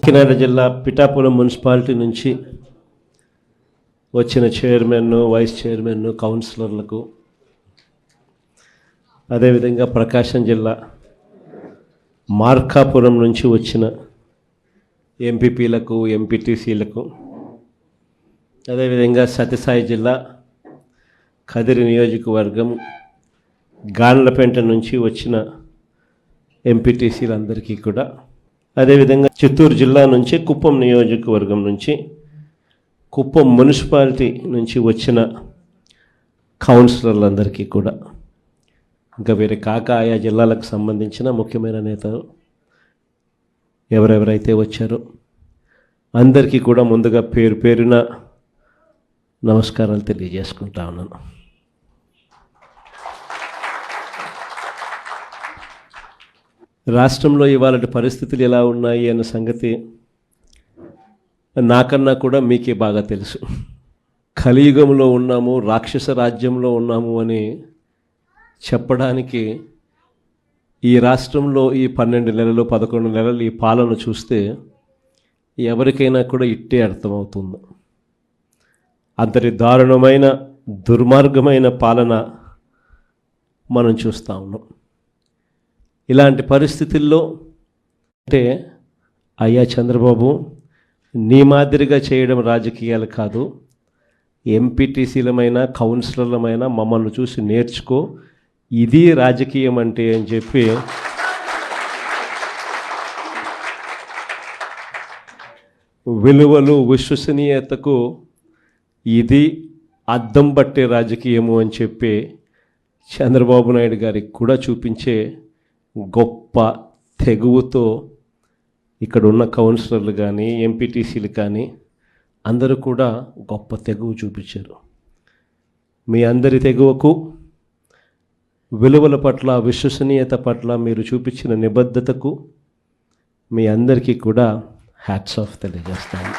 కాకినాడ జిల్లా పిఠాపురం మున్సిపాలిటీ నుంచి వచ్చిన చైర్మన్, వైస్ చైర్మన్, కౌన్సిలర్లకు, అదేవిధంగా ప్రకాశం జిల్లా మార్కాపురం నుంచి వచ్చిన ఎంపీపీలకు, ఎంపీటీసీలకు, అదేవిధంగా సత్యసాయి జిల్లా కదిరి నియోజకవర్గం గాన్లపేంట నుంచి వచ్చిన ఎంపీటీసీలందరికీ కూడా, అదేవిధంగా చిత్తూరు జిల్లా నుంచి కుప్పం నియోజకవర్గం నుంచి, కుప్పం మున్సిపాలిటీ నుంచి వచ్చిన కౌన్సిలర్లందరికీ కూడా, ఇంకా వేరే కాక ఆయా జిల్లాలకు సంబంధించిన ముఖ్యమైన నేతలు ఎవరెవరైతే వచ్చారో అందరికీ కూడా ముందుగా పేరు పేరున నమస్కారాలు తెలియజేసుకుంటా ఉన్నాను. రాష్ట్రంలో ఇవాళ పరిస్థితులు ఎలా ఉన్నాయి అన్న సంగతి నాకన్నా కూడా మీకే బాగా తెలుసు. కలియుగంలో ఉన్నాము, రాక్షస రాజ్యంలో ఉన్నాము అని చెప్పడానికి ఈ రాష్ట్రంలో ఈ 12 నెలలు 11 నెలలు ఈ పాలన చూస్తే ఎవరికైనా కూడా ఇట్టే అర్థమవుతుంది. అంతటి దారుణమైన దుర్మార్గమైన పాలన మనం చూస్తూ ఉన్నాం. ఇలాంటి పరిస్థితుల్లో అంటే అయ్యా చంద్రబాబు, నీ మాదిరిగా చేయడం రాజకీయాలు కాదు, ఎంపీటీసీలమైనా కౌన్సిలర్లమైనా మమ్మల్ని చూసి నేర్చుకో, ఇది రాజకీయం అంటే అని చెప్పి విలువలు, విశ్వసనీయతకు ఇది అద్దం పట్టే రాజకీయము అని చెప్పి చంద్రబాబు నాయుడు గారికి కూడా చూపించే గొప్ప తెగువతో ఇక్కడ ఉన్న కౌన్సిలర్లు కానీ, ఎంపీటీసీలు కానీ అందరూ కూడా గొప్ప తెగువ చూపించారు. మీ అందరి తెగువకు, విలువల పట్ల, విశ్వసనీయత పట్ల మీరు చూపించిన నిబద్ధతకు మీ అందరికీ కూడా హ్యాట్స్ ఆఫ్ తెలియజేస్తాను.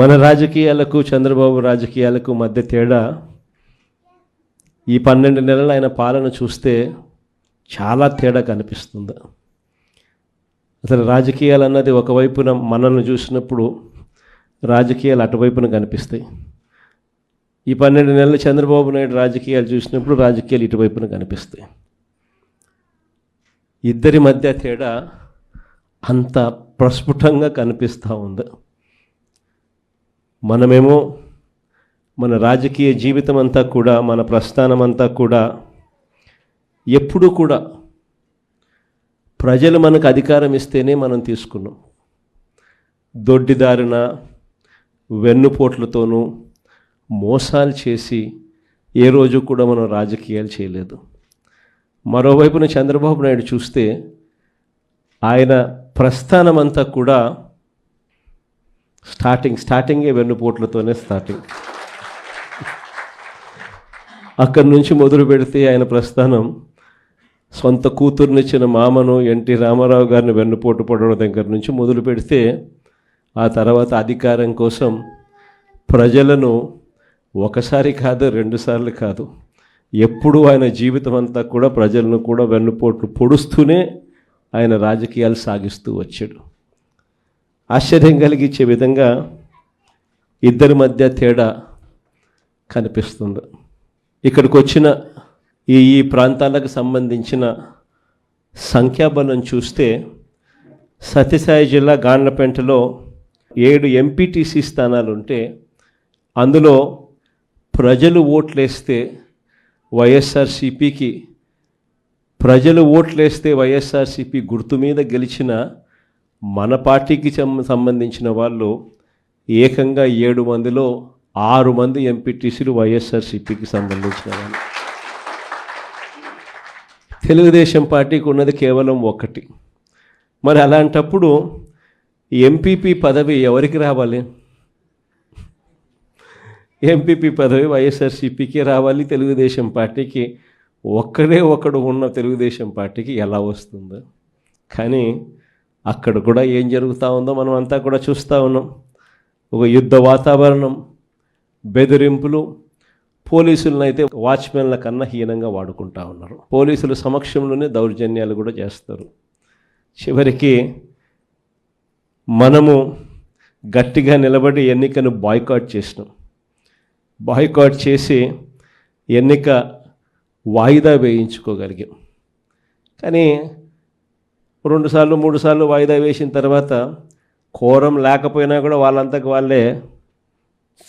మన రాజకీయాలకు, చంద్రబాబు రాజకీయాలకు మధ్య తేడా ఈ 12 నెలలు ఆయన పాలన చూస్తే చాలా తేడా కనిపిస్తుంది. అసలు రాజకీయాలు అన్నది ఒకవైపున మనల్ని చూసినప్పుడు రాజకీయాలు అటువైపున కనిపిస్తాయి. ఈ 12 నెలలు చంద్రబాబు నాయుడు రాజకీయాలు చూసినప్పుడు రాజకీయాలు ఇటువైపున కనిపిస్తాయి. ఇద్దరి మధ్య తేడా అంత ప్రస్ఫుటంగా కనిపిస్తూ ఉంది. మనమేమో మన రాజకీయ జీవితం అంతా కూడా, మన ప్రస్థానం అంతా కూడా ఎప్పుడూ కూడా ప్రజలు మనకు అధికారం ఇస్తేనే మనం తీసుకున్నాం. దొడ్డిదారిన, వెన్నుపోట్లతోనూ మోసాలు చేసి ఏ రోజు కూడా మనం రాజకీయాలు చేయలేదు. మరోవైపున చంద్రబాబు నాయుడు చూస్తే ఆయన ప్రస్థానం అంతా కూడా స్టార్టింగే వెన్నుపోట్లతోనే స్టార్టింగ్. అక్కడి నుంచి మొదలు పెడితే ఆయన ప్రస్థానం సొంత కూతుర్నిచ్చిన మామను ఎన్టీ రామారావు గారిని వెన్నుపోటు పడడం దగ్గర నుంచి మొదలు పెడితే, ఆ తర్వాత అధికారం కోసం ప్రజలను ఒకసారి కాదు, 2 సార్లు కాదు, ఎప్పుడూ ఆయన జీవితం అంతా కూడా ప్రజలను కూడా వెన్నుపోట్లు పొడుస్తూనే ఆయన రాజకీయాలు సాగిస్తూ వచ్చాడు. ఆశ్చర్యం కలిగించే విధంగా ఇద్దరి మధ్య తేడా కనిపిస్తుంది. ఇక్కడికి వచ్చిన ఈ ప్రాంతాలకు సంబంధించిన సంఖ్యాబలం చూస్తే సత్యసాయి జిల్లా గాన్లపేంటలో 7 ఎంపీటీసీ స్థానాలు ఉంటే అందులో ప్రజలు ఓట్లేస్తే వైఎస్ఆర్సీపీ గుర్తు మీద గెలిచిన మన పార్టీకి సంబంధించిన వాళ్ళు ఏకంగా 7 మందిలో 6 మంది ఎంపీటీసీలు వైఎస్ఆర్సీపీకి సంబంధించిన వాళ్ళు. తెలుగుదేశం పార్టీకి ఉన్నది కేవలం 1. మరి అలాంటప్పుడు ఎంపీపీ పదవి ఎవరికి రావాలి? ఎంపీపీ పదవి వైఎస్ఆర్సీపీకి రావాలి. తెలుగుదేశం పార్టీకి ఒకడు ఉన్న తెలుగుదేశం పార్టీకి ఎలా వస్తుందో. కానీ అక్కడ కూడా ఏం జరుగుతూ ఉందో మనం అంతా కూడా చూస్తూ ఉన్నాం. ఒక యుద్ధ వాతావరణం, బెదిరింపులు, పోలీసులను అయితే వాచ్మెన్ల కన్నా హీనంగా వాడుకుంటా ఉన్నారు. పోలీసుల సమక్షంలోనే దౌర్జన్యాలు కూడా చేస్తారు. చివరికి మనము గట్టిగా నిలబడి ఎన్నికను బాయ్కాట్ చేసినాం. బాయ్కాట్ చేసి ఎన్నిక వాయిదా వేయించుకోగలిగాం. కానీ 2 సార్లు 3 సార్లు వాయిదా వేసిన తర్వాత కోరం లేకపోయినా కూడా వాళ్ళంతకు వాళ్ళే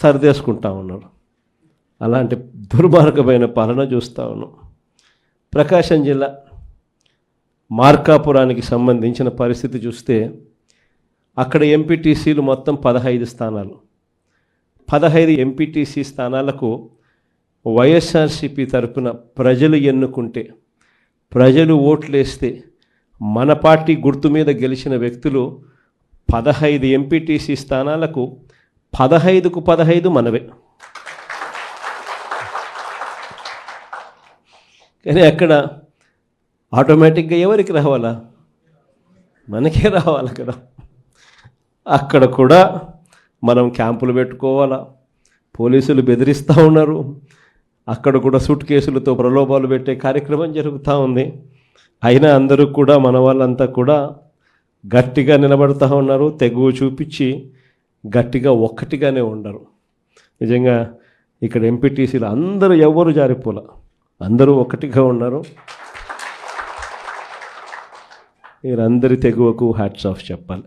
సరిదేసుకుంటా ఉన్నారు. అలాంటి దుర్మార్గమైన పాలన చూస్తూ ఉన్నాం. ప్రకాశం జిల్లా మార్కాపురానికి సంబంధించిన పరిస్థితి చూస్తే అక్కడ ఎంపీటీసీలు మొత్తం 15 స్థానాలు. 15 ఎంపీటీసీ స్థానాలకు వైఎస్ఆర్సీపీ తరపున ప్రజలు ఎన్నుకుంటే, ప్రజలు ఓట్లేస్తే మన పార్టీ గుర్తు మీద గెలిచిన వ్యక్తులు 15 ఎంపీటీసీ స్థానాలకు 15కు 15 మనవే. కానీ అక్కడ ఆటోమేటిక్గా ఎవరికి రావాలా? మనకే రావాలి కదా. అక్కడ కూడా మనం క్యాంపులు పెట్టుకోవాలా, పోలీసులు బెదిరిస్తూ ఉన్నారు. అక్కడ కూడా సూట్ కేసులతో ప్రలోభాలు పెట్టే కార్యక్రమం జరుగుతూ ఉంది. అయినా అందరూ కూడా మన వాళ్ళంతా కూడా గట్టిగా నిలబడుతూ ఉన్నారు. తెగువ చూపించి గట్టిగా ఒక్కటిగానే ఉండరు. నిజంగా ఇక్కడ ఎంపీటీసీలు అందరూ ఎవరు జారిపోలా, అందరూ ఒకటిగా ఉన్నారు. మీరందరి తెగువకు హ్యాట్స్ ఆఫ్ చెప్పాలి.